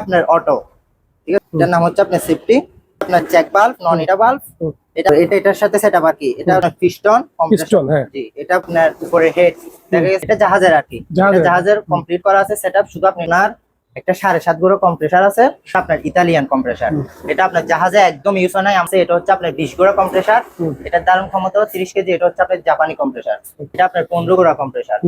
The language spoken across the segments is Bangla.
আপনার অটো, ঠিক আছে। এটার নাম হচ্ছে আপনার সেফটি, আপনার জ্যাক বাল্ব, নন ইটা বাল্ব। এটার সাথে সেটআপ আর কি। এটা আপনার পিস্টন কম্প্রেসর, জি। এটা আপনার উপরে হেড, দেখা গেছে এটা জাহাজের আর কি। জাহাজের কমপ্লিট করা আছে সেটআপ। শুধু আপনার একটা 7.5 গুঁড়ো কম্প্রেসার আছে, আপনার ইতালিয়ান কম্প্রেসার। এটা আপনার জাহাজে একদম ইউজ হয় না। এটা হচ্ছে আপনার 20 গুঁড়ো কম্প্রেসার। এটার ধারণ ক্ষমতা 30 কেজি। এটা হচ্ছে আপনার জাপানি কম্প্রেসার। এটা আপনার 15 গুঁড়ো কম্প্রেসার।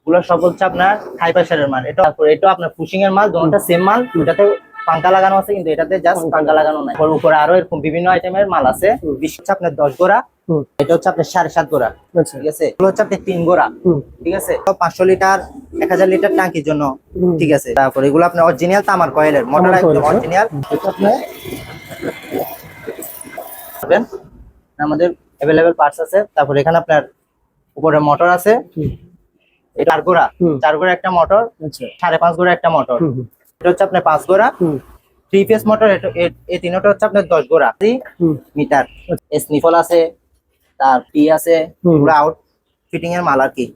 গুলো সব হচ্ছে আপনার হাই প্রেসারের মাল। এটা আপনার পুশিং এর মাল, দুটোটা সেম মাল। এটাতে পাঙ্খা লাগানো আছে, কিন্তু এটাতে জাস্ট পাঙ্খা লাগানো নাই। উপরে আরো এরকম বিভিন্ন আইটেমের মাল আছে। হচ্ছে আপনার 10 গোড়া, এটা হচ্ছে আপনার 7.5 গোড়া, ঠিক আছে। এগুলো হচ্ছে আপনার 3 গোড়া, ঠিক আছে। 500 লিটার 1000 লিটার ট্যাঙ্কির জন্য, ঠিক আছে। তারপর এগুলো আপনার অরিজিনাল তামার কয়েলের মোটর, একদম অরিজিনাল। এটা আপনার আমাদের अवेलेबल পার্টস আছে। তারপর এখানে আপনার উপরে মোটর আছে, এটা 4 গোড়া একটা মোটর, 5.5 গোড়া একটা মোটর। এটা হচ্ছে আপনার 5 গোড়া 3 ফেজ মোটর। এই তিনটা হচ্ছে আপনার 10 গোড়া মিটার। স্নিফল আছে, তার পি আছে, পুরো আউট ফিটিং এর মাল আর কি।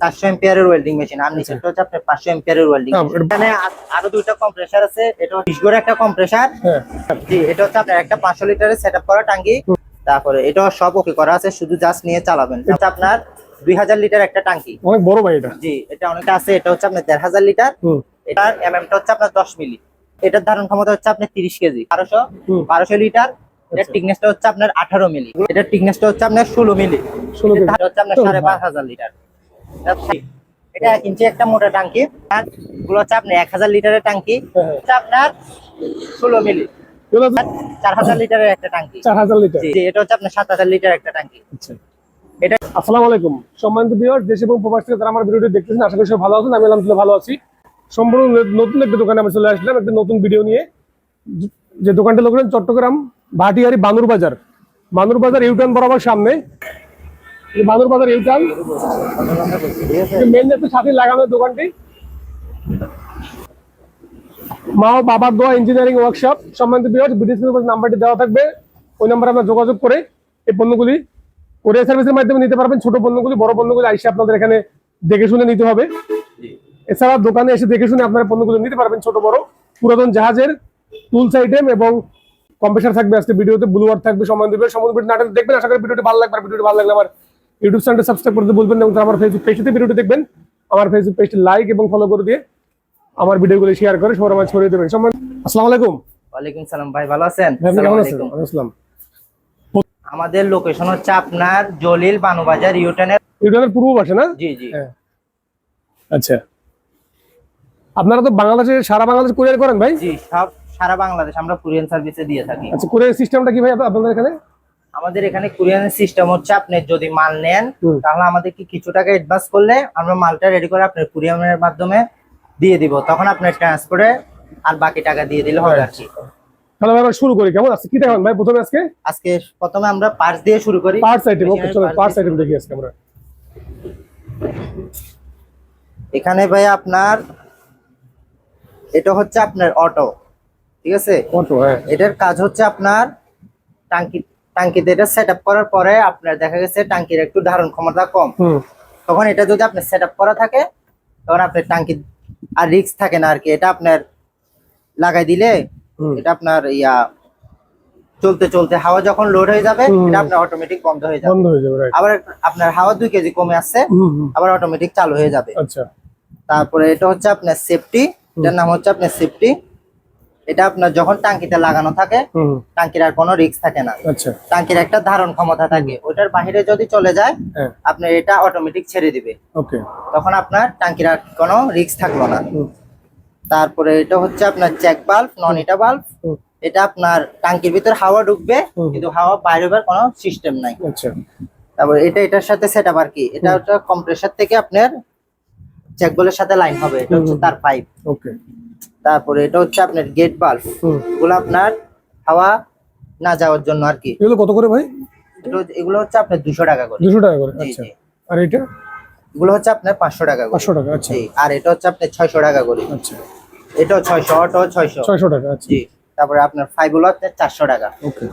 400 এম্পিয়ারের ওয়েল্ডিং মেশিন। আর নিচেরটা হচ্ছে আপনার 500 এম্পিয়ারের ওয়েল্ডিং। এখানে আরো দুইটা কম্প্রেসার আছে। এটা 20 গোড়া একটা কম্প্রেসার, জি। এটা হচ্ছে আপনার একটা 500 লিটারের সেটআপ করা ট্যাঙ্কি। তারপরে এটা সব ওকে করা আছে, শুধু জাস্ট নিয়ে চালাবেন। এটা আপনার 2000 লিটার একটা ট্যাঙ্কি, অনেক বড় ভাই এটা, জি। এটা অনেকটা আছে। এটা হচ্ছে আপনার 1500 লিটার। এটার এমএমটা হচ্ছে আপনার 10 মিলি। এটার ধারণ ক্ষমতা হচ্ছে আপনার 30 কেজি। 1200 লিটার। এটার টিকনেসটা হচ্ছে আপনার 18 মিলি। এটার টিকনেসটা হচ্ছে আপনার 16 মিলি। এটা হচ্ছে আপনার 5500 লিটার। এটা 1 ইঞ্চি একটা মোটা ট্যাঙ্কি। আর এগুলো হচ্ছে আপনার 1000 লিটারের ট্যাঙ্কি। এটা আপনার 16 মিলি। 4000 লিটারের একটা ট্যাঙ্কি, 4000 লিটার, জি। এটা হচ্ছে আপনার 7000 লিটার একটা ট্যাঙ্কি। আচ্ছা। এটা আসসালামু আলাইকুম সম্মানিত ভিউয়ার, দেশ এবং প্রবাস থেকে যারা আমার ভিডিওটি দেখতেছেন, আশা করি সবাই ভালো আছেন। আমি আলহামদুলিল্লাহ ভালো আছি। সম্পূর্ণ নতুন একটা দোকানে আমি চলে আসলাম, একটা নতুন ভিডিও নিয়ে। যে দোকানটা লোকেন চট্টগ্রাম ভাটিয়ারি বানুর বাজার ইউটার্ন বরাবর সামনে। বানুর বাজার ইউটার্ন মেন গেটের সাথে লাগানো দোকানটি। মা ও বাবার দোয়া ইঞ্জিনিয়ারিং ওয়ার্কশপ। সম্মানিত ভিউয়ার, ভিডিওর নাম্বারটি দেওয়া থাকবে, ওই নাম্বারে আপনারা যোগাযোগ করে এই পণ্যগুলি কোরিয়ার সার্ভিসের মাধ্যমে নিতে পারবেন। ছোট পণ্যগুলি, বড় পণ্যগুলি আইসে আপনাদের এখানে দেখে শুনে নিতে হবে। এছাড়া দোকানে এসে দেখে শুনে আপনারা পণ্যগুলো নিতে পারবেন, ছোট বড়। পুরাতন জাহাজের টুলস আইটেম এবং কম্প্রেসার থাকবে আজকে ভিডিওতে, ব্লুয়ার থাকবে। সম্মানিত ভিউয়ার, সম্পূর্ণ নাটক দেখবেন। আশা করি ভিডিওটি ভালো লাগবে। ভিডিওটি ভালো লাগলে আমার ইউটিউব চ্যানেলটি সাবস্ক্রাইব করতে ভুলবেন না, এবং আমার ফেসবুক পেজটিতে ভিডিওটি দেখবেন। আমার ফেসবুক পেজটি লাইক এবং ফলো করে দিয়ে আমার ভিডিওগুলো শেয়ার করে সবার মাঝে ছড়িয়ে দেবেন। আসসালামু আলাইকুম। ওয়ালাইকুম সালাম ভাই, ভালো আছেন? আসসালাম। আমাদের লোকেশন হচ্ছে আপনার জলিল বানুবাজার ইউটার্নের পূর্ব পাশে না? জি জি। আচ্ছা, আপনারা তো বাংলাদেশে সারা বাংলাদেশ কুরিয়ার করেন ভাই? জি, সব সারা বাংলাদেশ আমরা কুরিয়ার সার্ভিসে দিয়ে থাকি। আচ্ছা, কুরিয়ার সিস্টেমটা কি ভাই আপনাদের এখানে? আমাদের এখানে কুরিয়ারের সিস্টেম হচ্ছে, আপনি যদি মাল নেন তাহলে আমাদেরকে কিছু টাকা অ্যাডভান্স করলে আমরা মালটা রেডি করে আপনার কুরিয়ারের মাধ্যমে দিয়ে দিব। তখন আপনার ট্রান্সপোর্টে আর বাকি টাকা দিয়ে দিলে হবে আর কি। তাহলে আমরা শুরু করি, কেমন আছে? কি দেখাবেন ভাই প্রথমে? আজকে প্রথমে আমরা পার্টস দিয়ে শুরু করি। পার্টস আইটেম, ওকে চলো পার্টস আইটেম দেখি আজকে আমরা। এখানে ভাই আপনার এটা হচ্ছে আপনার অটো, ঠিক আছে। অটো, হ্যাঁ। এটার কাজ হচ্ছে আপনার টাঙ্কিতে এটা সেটআপ করার পরে আপনার দেখা গেছে টাঙ্কির একটু ধারণ ক্ষমতা কম। তখন এটা যদি আপনার সেটআপ করা থাকে, তখন আপনার টাঙ্কি আর রিস্ক থাকে না আর কি। এটা আপনার লাগাই দিলে এটা আপনার চলতে চলতে হাওয়া যখন লোড হয়ে যাবে, এটা আপনার অটোমেটিক বন্ধ হয়ে যাবে। আবার আপনার হাওয়া 2 কেজি কমে আসছে, আবার অটোমেটিক চালু হয়ে যাবে। আচ্ছা। তারপরে এটা হচ্ছে আপনার সেফটি, এটার নাম হচ্ছে আপনার সেফটি। এটা আপনার যখন টাঙ্কিতে লাগানো থাকে, টাঙ্কির আর কোনো রিস্ক থাকে না। আচ্ছা। টাঙ্কির একটা ধারণ ক্ষমতা থাকে, ওটার বাইরে যদি চলে যায় আপনার এটা অটোমেটিক ছেড়ে দিবে। ওকে। তখন আপনার টাঙ্কির আর কোনো রিস্ক থাকলো না। তারপরে এটা হচ্ছে আপনার জ্যাক বাল্ব, নন ইটা বাল্ব। এটা আপনার টাঙ্কির ভিতর হাওয়া ঢুকবে, কিন্তু হাওয়া বাইরে বের কোনো সিস্টেম নাই। আচ্ছা। তারপরে এটার সাথে সেটআপ আর কি। এটা হচ্ছে কম্প্রেসার থেকে আপনার জ্যাক বলের সাথে লাইন হবে, এটা হচ্ছে তার পাইপ। ওকে। তারপরে এটা হচ্ছে আপনার গেট বাল্ব, এগুলো আপনার হাওয়া না যাওয়ার জন্য আর কি। এগুলো কত করে ভাই? এগুলো হচ্ছে আপনার 200 টাকা করে। 200 টাকা করে, আচ্ছা। আর এটা? এগুলো হচ্ছে আপনার 500 টাকা করে। 500 টাকা, আচ্ছা। আর এটা হচ্ছে আপনার 600 টাকা করে। আচ্ছা। এটাও 600, অটো 600 টাকা, আচ্ছা। জি। তারপরে আপনার ফাইভ হলো আপনার 400 টাকা। ওকে।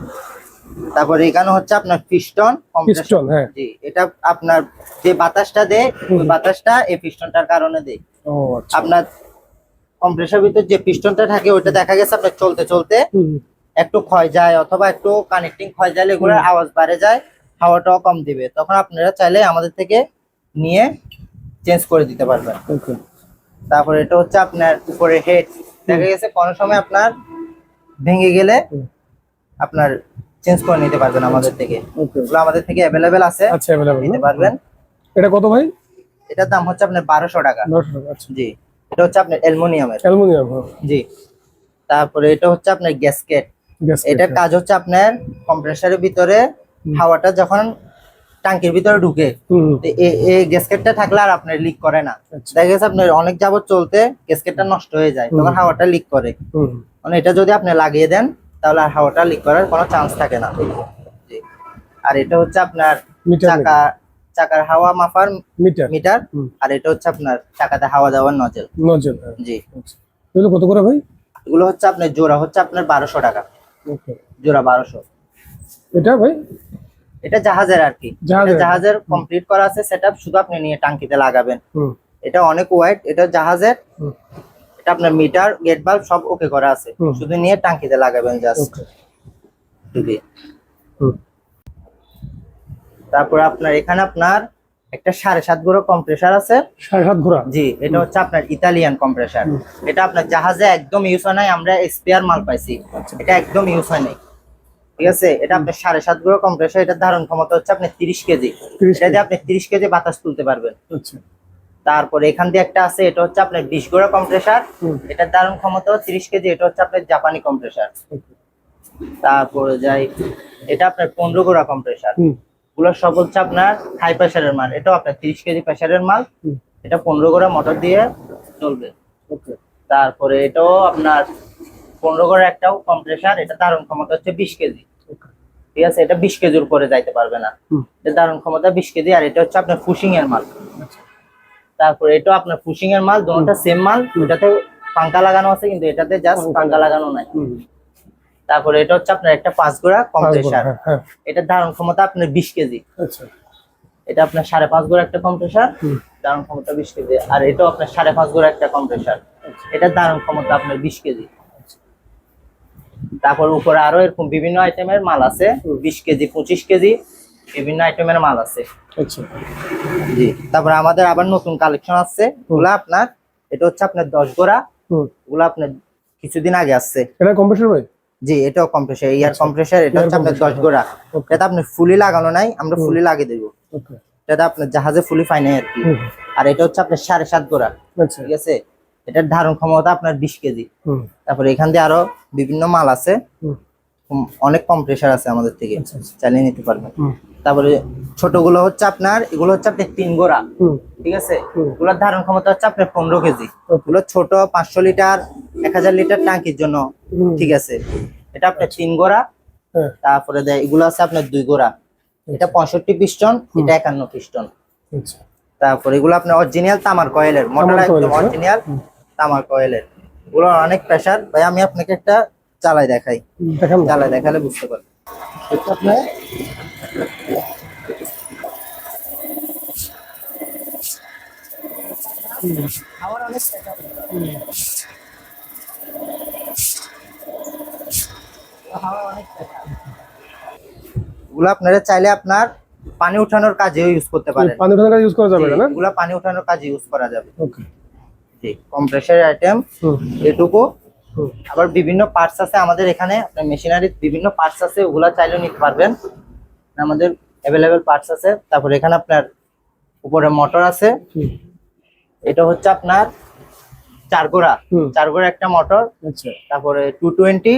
তারপরে এখানে হচ্ছে আপনার পিস্টন, হ্যাঁ, জি। এটা আপনার যে বাতাসটা দেয়, ওই বাতাসটা এই পিস্টনটার কারণে দেয়। ও আচ্ছা। আপনার কম্প্রেসার ভিতর যে পিস্টনটা থাকে ওইটা দেখা গেছে আপনার চলতে চলতে একটু ক্ষয় যায় অথবা একটু কানেক্টিং ক্ষয় যায়, এগুলোর আওয়াজ বাড়ে যায়, হাওয়াটাও কম দিবে, তখন আপনারা চাইলে আমাদের থেকে নিয়ে চেঞ্জ করে দিতে পারবেন। তারপরে এটা হচ্ছে আপনার উপরে হেড, দেখা গেছে কোনো সময় আপনার ভেঙে গেলে আপনার চেঞ্জ করে নিতে পারবেন আমাদের থেকে। এগুলো আমাদের থেকে অ্যাভেলেবেল আছে, আচ্ছা अवेलेबल নিতে পারবেন। এটা কত ভাই? এটার দাম হচ্ছে আপনার 1200 টাকা। 1200 টাকা। আচ্ছা, জি, এটা হচ্ছে আপনার অ্যালুমিনিয়ামের। অ্যালুমিনিয়াম। জি, তারপরে এটা হচ্ছে আপনার গ্যাসকেট। এটার কাজ হচ্ছে আপনার কম্প্রেসারের ভিতরে হাওয়াটা যখন ট্যাঙ্কির ভিতরে ঢুকে, এই গ্যাসকেটটা থাকলে আর আপনার লিক করে না। দেখা গেছে আপনার অনেক যাবত চলতে গ্যাসকেটটা নষ্ট হয়ে যায়, তখন হাওয়াটা লিক করে, মানে এটা যদি আপনি লাগিয়ে দেন তাহলে আর হাওয়াটা লিক করার কোনো চান্স থাকে না। জি, আর এটা হচ্ছে আপনার চাকার হাওয়া মাপার মিটার, আর এটা হচ্ছে আপনার চাকাতে হাওয়া দেওয়ার নজেল। জি, এগুলো কত করে ভাই? এগুলো হচ্ছে আপনার জোড়া হচ্ছে আপনার 1200 টাকা। জোড়া 1200। এটা ভাই এটা জাহাজের আর কি, জাহাজের কমপ্লিট করা আছে সেটআপ, শুধু আপনি নিয়ে টাঙ্কিতে লাগাবেন। এটা অনেক ওয়াইড, এটা জাহাজের, এটা আপনার মিটার গেট বাল্ব সব ওকে করা আছে, শুধু নিয়ে টাঙ্কিতে লাগাবেন জাস্ট। তারপর আপনার এখানে আপনার একটা 7.5 ঘোড়া কম্প্রেসার আছে। 7.5 ঘোড়া? জি, এটা হচ্ছে আপনার ইতালিয়ান কম্প্রেসার। এটা আপনার জাহাজে একদম ইউজ হয় নাই, আমরা স্পেয়ার মাল পাইছি, এটা একদম ইউজ হয় নাই। ঠিক আছে, এটা আপনার 7.5 ঘোড়া কম্প্রেসার, এটার ধারণ ক্ষমতা হচ্ছে আপনার 30 কেজি। এটা দিয়ে আপনি 30 কেজি বাতাস তুলতে পারবেন। তারপরে এখান দিয়ে একটা আছে, এটা হচ্ছে আপনার 20 ঘোড়া কম্প্রেসার, এটার ধারণ ক্ষমতা 30 কেজি, এটা হচ্ছে আপনার জাপানি কম্প্রেসার। তারপরে যাই, এটা আপনার 15 ঘোড়া কম্প্রেসার, গুলো সব হচ্ছে আপনার হাই প্রেসারের মাল, এটাও আপনার 30 কেজি প্রেসারের মাল, এটা 15 ঘোড়া মোটর দিয়ে চলবে। তারপরে এটাও আপনার 15 ঘোড়া একটাও কম্প্রেসার, এটা ধারণ ক্ষমতা হচ্ছে 20 কেজি। ঠিক আছে, এটা 20 কেজির উপরে যাইতে পারবে না, এটা ধারণ ক্ষমতা 20 কেজি। আর এটা হচ্ছে আপনার ফুশিং এর মাল। তারপরে এটা আপনার ফুশিং এর মাল, দুটোটা সেম মাল, এটাতে পাঙ্খা লাগানো আছে কিন্তু এটাতে জাস্ট পাঙ্খা লাগানো নাই। তারপরে এটা হচ্ছে আপনার একটা 5 ঘোড়া কম্প্রেসার, এটার ধারণ ক্ষমতা আপনার 20 কেজি। এটা আপনার 5.5 ঘোড়া একটা কম্প্রেসার, ধারণ ক্ষমতা 20 কেজি। আর এটাও আপনার 5.5 ঘোড়া একটা কম্প্রেসার, এটার ধারণ ক্ষমতা আপনার 20 কেজি। তারপর উপরে আরো এরকম বিভিন্ন আইটেমের মাল আছে, 20 কেজি 25 কেজি বিভিন্ন আইটেমের মাল আছে। জি, তারপর আমাদের আবার নতুন কালেকশন আছে, ওগুলা আপনার এটা হচ্ছে আপনার 10 ঘোড়া, ওগুলা আপনার কিছুদিন আগে আসছে। এটা কম্প্রেসার ভাই? জি, এটাও কম্প্রেসার, এয়ার কম্প্রেসার, এটা হচ্ছে আপনার 10 ঘোড়া। এটা আপনি ফুলি লাগানো নাই, আমরা ফুলি লাগিয়ে দেবো, এটা আপনার জাহাজে ফুলি পাই নাই আর কি। আর এটা হচ্ছে আপনার 7.5 ঘোড়া। ঠিক আছে, এটার ধারণ ক্ষমতা আপনার 20 কেজি। তারপরে এখান দিয়ে আরো বিভিন্ন মাল আছে, অনেক কম্প্রেসার আছে আমাদের থেকে, চালিয়ে নিতে পারবেন। তারপরে ছোটগুলো হচ্ছে আপনার, এগুলো হচ্ছে আপনার 3 ঘোড়া। ঠিক আছে, এগুলোর ধারণ ক্ষমতা হচ্ছে আপনার 15 কেজি। এগুলো ছোট 500 লিটার 1000 লিটার ট্যাঙ্কির জন্য। ঠিক আছে, এটা আপনার 3 ঘোড়া। তারপরে এগুলো আছে আপনার 2 ঘোড়া, এটা 65 পিস্টন, এটা 51 পিস্টন। তারপরে এগুলো আপনার অরিজিনাল তামার কয়েলের মোটর, একদম অরিজিনাল তামার কয়েলের, এগুলো অনেক প্রেসার। ভাই আমি আপনাকে একটা চালাই দেখাই, চালাই দেখালে বুঝতে পারবেন। এটা আপনার হাওয়ার অনেক প্রেসার, হাওয়ার অনেক প্রেসার। এগুলো আপনারা চাইলে আপনার পানি উঠানোর কাজেও ইউজ করতে পারেন। পানি উঠানোর কাজে ইউজ করা যাবে না? এগুলো পানি উঠানোর কাজে ইউজ করা যাবে। ওকে, জি, কম্প্রেসার আইটেম এটুকু। আবার বিভিন্ন পার্টস আছে আমাদের এখানে, আপনার মেশিনারির বিভিন্ন পার্টস আছে, ওগুলা চাইলেও নিতে পারবেন, আমাদের अवेलेबल পার্টস আছে। তারপর এখানে আপনার উপরে মোটর আছে, এটা হচ্ছে আপনার 4 ঘোড়া, 4 ঘোড়া একটা মোটর। আচ্ছা, তারপরে 220,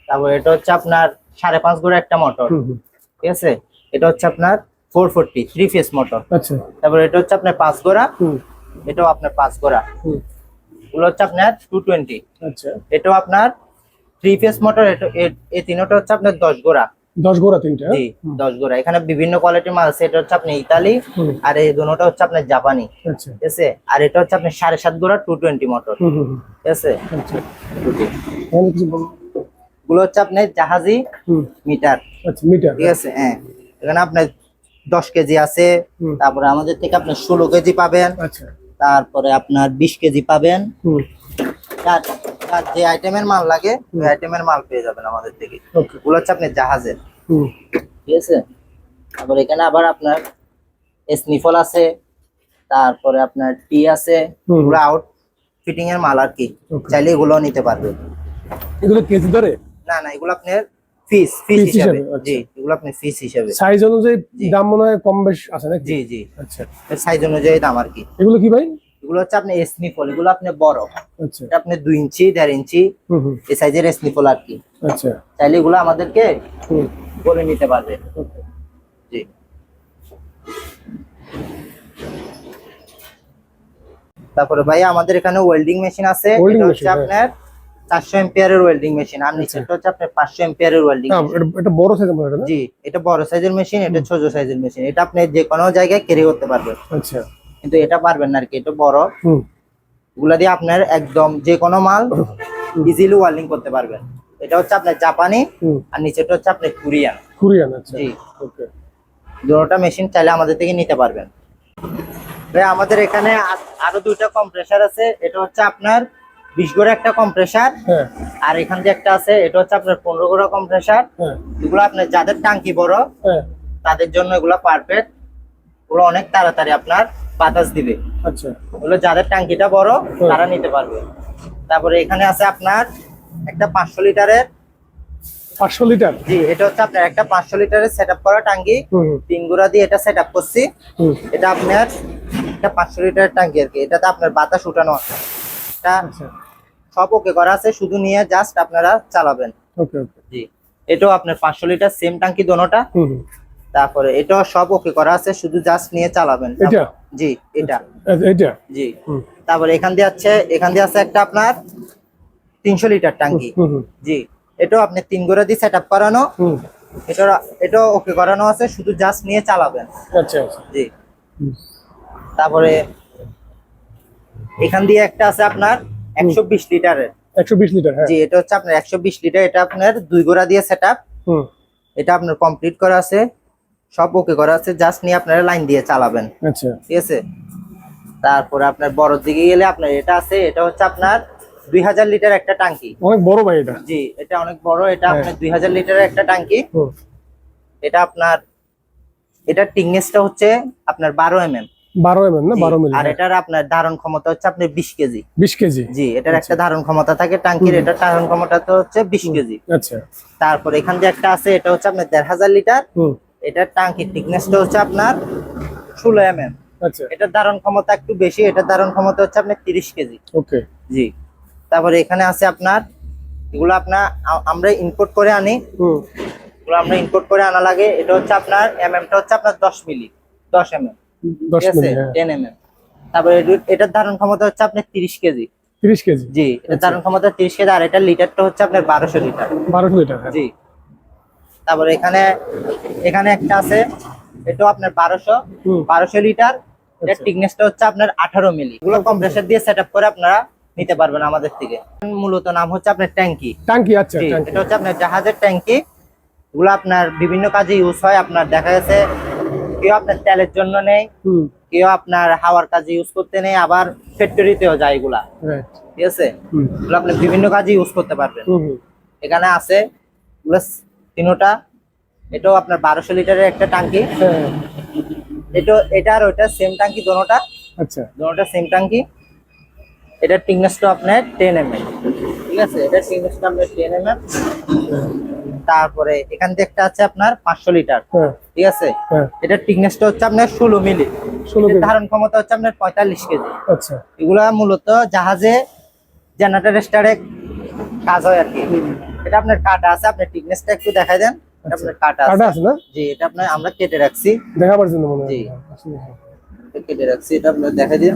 তারপরে এটা হচ্ছে আপনার 5.5 ঘোড়া একটা মোটর। ঠিক আছে, এটা হচ্ছে আপনার 440 3 ফেজ মোটর। আচ্ছা, তারপরে এটা হচ্ছে আপনার 5 ঘোড়া, এটাও আপনার 5 ঘোড়া, এগুলো হচ্ছে আপনার 220। আচ্ছা, এটাও আপনার 3 ফেজ মোটর, এই তিনটা হচ্ছে আপনার 10 ঘোড়া। 10 ঘোড়া তিনটা? জি, 10 ঘোড়া। এখানে বিভিন্ন কোয়ালিটির মাল আছে, এটা হচ্ছে আপনার ইতালি, আর এই দুটোটা হচ্ছে আপনার জাপানি। আচ্ছা, ঠিক আছে, আর এটা হচ্ছে আপনার 7.5 ঘোড়া 220 মোটর। ঠিক আছে, গুলো হচ্ছে আপনার জাহাজি মিটার। আচ্ছা, মিটার। ঠিক আছে, হ্যাঁ, এখানে আপনার 10 কেজি আছে, তারপরে আমাদের থেকে আপনার 16 কেজি পাবেন। আচ্ছা, তারপরে আপনার 20 কেজি পাবেন, যার যার যে আইটেমের মাল লাগে ওই আইটেমের মাল পেয়ে যাবেন আমাদের থেকে। ওকে। এগুলো হচ্ছে আপনার জাহাজের, হুম। ঠিক আছে। তারপর এখানে আবার আপনার স্নিফল আছে, তারপরে আপনার টি আছে, হুম। এগুলো আউট ফিটিং এর মাল আর কি, Okay. চাইলে এগুলো নিতে পারবে। এগুলো কেজি ধরে? না না, এগুলো আপনার পিস Piece হিসাবে, হিসাবে, আচ্ছা। জি এগুলো আপনার পিস হিসাবে। সাইজ অনুযায়ী জি। দাম মনে হয় কম বেশ আছে নাকি? জি জি, আচ্ছা। সাইজ অনুযায়ী দাম আর কি। এগুলো কি ভাই? এগুলো হচ্ছে আপনি স্নিফল, এগুলো আপনি বড়, আচ্ছা। এটা আপনি 2 ইঞ্চি 1.5 ইঞ্চি হুম হুম। এই সাইজের স্নিফল আর কি। আচ্ছা। চাইলে এগুলো আমাদেরকে হুম। বলে নিতে পারবে। ওকে। জি। তারপরে ভাই আমাদের এখানে ওয়েল্ডিং মেশিন আছে, Welding এটা machine, হচ্ছে আপনার 400 এম্পিয়ারের ওয়েল্ডিং মেশিন, আর নিচেরটা হচ্ছে আপনার 500 এম্পিয়ারের ওয়েল্ডিং না, মেশিন। এটা বড় সাইজের মনে হয় না? জি, এটা বড় সাইজের মেশিন, এটা ছোট সাইজের মেশিন, এটা আপনি যে কোনো জায়গায় ক্যারি করতে পারবেন, আচ্ছা। কিন্তু এটা পারবেন না আর কি, এটা বড়। হুম। এগুলা দিয়ে আপনার একদম যে কোনো মাল ইজিলি ওয়েল্ডিং করতে পারবেন। এটা হচ্ছে আপনার জাপানি, হুম। আর নিচেরটা হচ্ছে আপনার কোরিয়ান। কোরিয়ান, আচ্ছা। জি, ওকে। দুটোটা মেশিন চাইলে আমাদের থেকে নিতে পারবেন। ভাই আমাদের এখানে আরো 2টা কম্প্রেসার আছে, এটা হচ্ছে আপনার 20 গোড়া একটা কম্প্রেসার, হ্যাঁ আর এখান দিয়ে একটা আছে, এটা হচ্ছে আপনার 15 গোড়া কম্প্রেসার। হ্যাঁ এগুলো আপনার যাদের টাঙ্কি বড় হ্যাঁ। তাদের জন্য এগুলো পারফেক্ট, ওগুলো অনেক তাড়াতাড়ি আপনার বাতাস দিবে। আচ্ছা। ওগুলো যাদের টাঙ্কিটা বড় তারা নিতে পারবে। তারপরে এখানে আছে আপনার একটা 500 লিটারের, 500 লিটার? জি এটা হচ্ছে আপনার একটা 500 লিটারের সেটআপ করা টাঙ্কি, হুম হুম। 3 গোড়া দিয়ে এটা সেটআপ করছি। হুম। এটা আপনার একটা 500 লিটারের টাঙ্কি আর কি, এটাতে আপনার বাতাস উঠানো আছে, এটা আচ্ছা। সব ওকে করা আছে, শুধু নিয়ে জাস্ট আপনারা চালাবেন। ওকে ওকে। জি, এটাও আপনার 500 লিটার সেম টাঙ্কি দোনোটা। হুম হুম। তারপরে এটাও সব ওকে করা আছে, শুধু জাস্ট নিয়ে চালাবেন। এটা? জি এটা। এটা? জি। হুম। তারপরে এখান দিয়ে আছে একটা আপনার 300 লিটার টাঙ্কি। হুম হুম। জি, এটাও আপনি 3 গোড়া দিয়ে সেটআপ করানো, হুম। এটাও ওকে করানো আছে, শুধু জাস্ট নিয়ে চালাবেন। আচ্ছা আচ্ছা। জি। হুম। তারপরে এখান দিয়ে একটা আছে আপনার 120 লিটারের। 120 লিটার? হ্যাঁ। জি, এটা হচ্ছে আপনার 120 লিটার, এটা আপনার 2 গোড়া দিয়ে সেটআপ, হুম। এটা আপনার কমপ্লিট করা আছে, সব ওকে করা আছে, জাস্ট নিয়ে আপনারা লাইন দিয়ে চালাবেন। আচ্ছা। ঠিক আছে। তারপরে আপনার বড় দিকে গেলে আপনার এটা আছে, এটা হচ্ছে আপনার 2000 লিটার একটা টাঙ্কি। অনেক বড় ভাই এটা। জি, এটা অনেক বড়, এটা হ্যাঁ। আপনার 2000 লিটারের একটা টাঙ্কি। হুম। এটা আপনার, এটা টিকনেসটা হচ্ছে আপনার 12 mm, 12 mm না? 12 মিলি। আর এটার আপনার ধারণ ক্ষমতা হচ্ছে আপনার 20 কেজি। 20 কেজি? জি, এটার একটা ধারণ ক্ষমতা থাকে টাঙ্কির, এটার ধারণ ক্ষমতা তো হচ্ছে 20 কেজি। আচ্ছা। তারপর এখান দিয়ে একটা আছে, এটা হচ্ছে আপনার 1500 লিটার, হুম। এটার টাঙ্কির টিকনেসটা হচ্ছে আপনার 16 mm, আচ্ছা। এটার ধারণ ক্ষমতা একটু বেশি, এটার ধারণ ক্ষমতা হচ্ছে আপনার 30 কেজি। ওকে। জি। তারপরে এখানে আছে আপনার, এগুলো আপনার আমরা ইম্পোর্ট করে আনি, হুম। এগুলো আমরা ইম্পোর্ট করে আনা লাগে। এটা হচ্ছে আপনার টা হচ্ছে আপনার 10 মিলি, 10 mm, 10 ঠিক আছে, মিলি, হ্যাঁ। 10 mm। তারপরে এটার ধারণ ক্ষমতা হচ্ছে আপনার 30 কেজি। 30 কেজি? জি, এটার ধারণ ক্ষমতা 30 কেজি, আর এটার লিটারটা হচ্ছে আপনার 1200 লিটার। 1200 লিটার, হ্যাঁ। জি। তারপরে এখানে একটা আছে, এটাও আপনার 1200 লিটার, এটার আচ্ছা। টিকনেসটা হচ্ছে আপনার 18 মিলি। এগুলো কম্প্রেসার দিয়ে সেটআপ করে আপনারা নিতে পারবেন আমাদের থেকে। মূলত নাম হচ্ছে আপনার ট্যাঙ্কি। ট্যাঙ্কি? আচ্ছা, জি, ট্যাঙ্কি। এটা হচ্ছে আপনার জাহাজের ট্যাঙ্কি। এগুলো আপনার বিভিন্ন কাজে ইউজ হয়, আপনার দেখা গেছে কেউ আপনার তেলের জন্য নেই, হুম। কেউ আপনার হাওয়ার কাজে ইউজ করতে নেই, আবার ফ্যাক্টরিতেও যায় এগুলা। রাইট। ঠিক আছে, হুম। এগুলো আপনি বিভিন্ন কাজে ইউজ করতে পারবেন। হুম হুম। এখানে আছে এগুলো তিনোটা, এটাও আপনার 1200 লিটারের একটা টাঙ্কি। হ্যাঁ। এটা আর ওইটা সেম টাঙ্কি, দোনোটা সেম টাঙ্কি। এটার টিকনেসটা আপনার 10 mm, ঠিক আছে, এটার টিকনেসটা আপনার 10 mm। তারপরে এখান থেকে একটা আছে আপনার 500 লিটার, হ্যাঁ। ঠিক আছে, হ্যাঁ। এটার টিকনেসটা হচ্ছে আপনার 16 মিলি, 16 কেজি। ধারণ ক্ষমতা হচ্ছে আপনার 45 কেজি। আচ্ছা। এগুলা মূলত জাহাজে জেনারেটর স্টারে কাজ হয় আর কি। এটা আপনার কাটা আছে, আপনার টিকনেসটা একটু দেখাই দেন। এটা আপনার কাটা কাটা আছে আছে না? জি, এটা আপনার আমরা কেটে রাখছি, দেখাবার জন্য মনে হয়। জি। এটা কেটে রাখছি, এটা আপনার দেখাই দিন।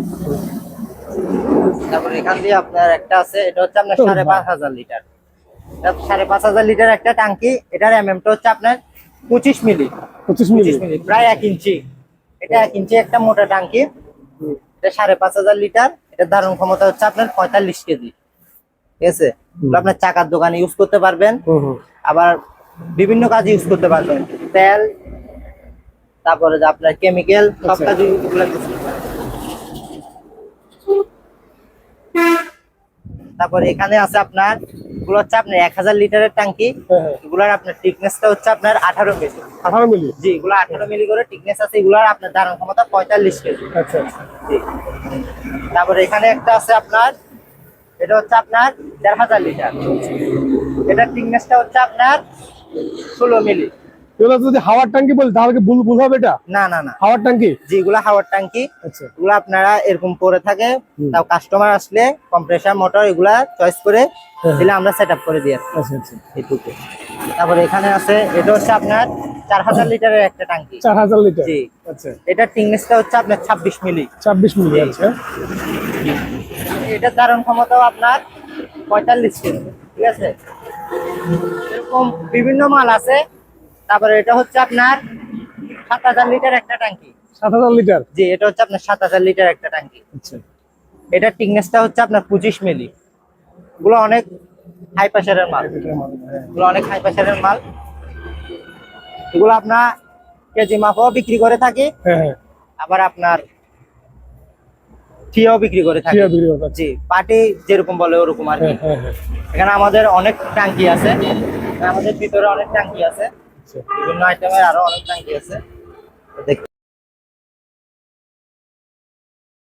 তারপর এখান দিয়ে আপনার একটা আছে, এটা হচ্ছে আপনার 5500 লিটার, 5500 লিটার একটা টাঙ্কি। এটার টা হচ্ছে আপনার 25 মিলি, 25 মিলি, প্রায় 1 ইঞ্চি। এটা 1 ইঞ্চি একটা মোটা টাঙ্কি, এটা 5500 লিটার। এটার ধারণ ক্ষমতা হচ্ছে আপনার 45 কেজি, ঠিক আছে। এগুলো আপনার চাকার দোকানে ইউজ করতে পারবেন, আবার বিভিন্ন কাজে ইউজ করতে পারবেন, তেল, তারপরে যে আপনার কেমিক্যাল, সব কাজে এগুলো ইউজ করতে পারবেন। তারপর এখানে আছে আপনার এগুলো হচ্ছে আপনার 1000 লিটারের ট্যাঙ্কি। হ্যাঁ। এগুলার আপনার থিকনেসটা হচ্ছে আপনার 18 মিলি। 18 মিলি। জি, এগুলো 18 মিলি করে থিকনেস আছে। এগুলার আপনার ধারণ ক্ষমতা 45 কেজি। আচ্ছা। জি। তারপরে এখানে একটা আছে আপনার, এটা হচ্ছে আপনার 1000 লিটার। এটা থিকনেসটা হচ্ছে আপনার 16 মিলি। এগুলো যদি হাওয়ার ট্যাঙ্কি বলি তাহলে কি ভুল হবে এটা? না না না, হাওয়ার ট্যাঙ্কি। যেগুলো হাওয়ার ট্যাঙ্কি আচ্ছা। এগুলো আপনারা এরকম পরে থাকে, তাও কাস্টমার আসলে কম্প্রেসার মোটর এগুলা চয়েস করে দিলে আমরা সেটআপ করে দিই। আচ্ছা আচ্ছা। এইটুকু। তারপরে এখানে আছে, এটা হচ্ছে আপনার 4000 লিটারের একটা ট্যাঙ্কি। 4000 লিটার। জি। আচ্ছা। এটা থিকনেসটা হচ্ছে আপনার 26 মিলি। 26 মিলি। আচ্ছা। এটার ধারণ ক্ষমতাও আপনার 45 কেজি। ঠিক আছে, এরকম বিভিন্ন মাল আছে। তারপরে এটা হচ্ছে আপনার 7000 লিটার একটা ট্যাঙ্কি। 7000 লিটার। জি, এটা হচ্ছে আপনার 7000 লিটার একটা ট্যাঙ্কি। আচ্ছা। এটার থিকনেসটা হচ্ছে আপনার 25 মিলি। এগুলো অনেক হাই প্রেসারের মাল। এগুলো অনেক হাই প্রেসারের মাল। এগুলো আপনার কেজি মাপও বিক্রি করে থাকি, হ্যাঁ হ্যাঁ। আবার আপনার থিও বিক্রি করে থাকি। ঠিক আছে, ঠিক আছে। জি, পার্টি যেরকম বলে ওরকম আর কি। হ্যাঁ হ্যাঁ হ্যাঁ। এখানে আমাদের অনেক ট্যাঙ্কি আছে, আমাদের ভিতরে অনেক ট্যাঙ্কি আছে, আচ্ছা। বিভিন্ন আইটেমের আরো অনেক ট্যাঙ্কি আছে। দেখতে